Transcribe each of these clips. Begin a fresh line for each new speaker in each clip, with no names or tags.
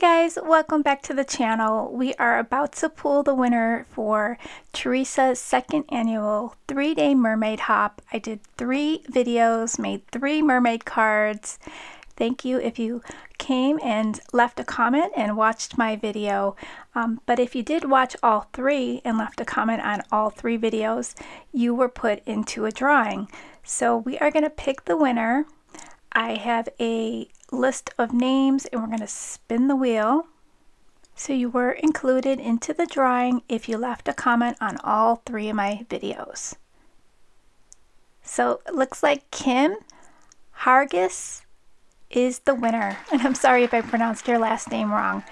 guys, welcome back to the channel. We are about to pull the winner for Teresa's second annual 3-day mermaid hop. I did 3 videos, made 3 mermaid cards. Thank you if you came and left a comment and watched my video. But if you did watch all 3 and left a comment on all 3 videos, you were put into a drawing. So we are going to pick the winner. I have a list of names and we're going to spin the wheel. So you were included into the drawing if you left a comment on all 3 of my videos. So it looks like Kim Hargis is the winner, and I'm sorry if I pronounced your last name wrong.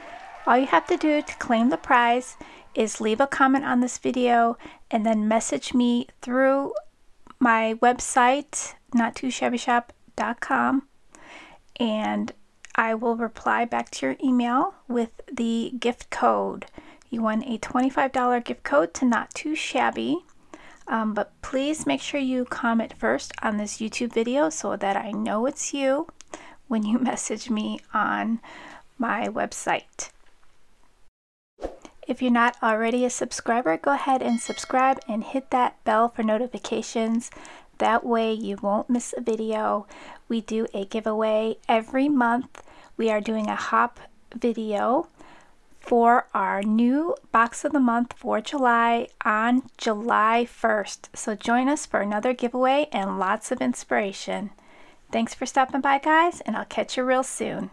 All you have to do to claim the prize is leave a comment on this video and then message me through my website, nottoshabbyshop.com, and I will reply back to your email with the gift code. You won a $25 gift code to Not Too Shabby. But please make sure you comment first on this YouTube video so that I know it's you when you message me on my website. If you're not already a subscriber, go ahead and subscribe and hit that bell for notifications. That way you won't miss a video. We do a giveaway every month. We are doing a hop video for our new box of the month for July on July 1st. So join us for another giveaway and lots of inspiration. Thanks for stopping by, guys, and I'll catch you real soon.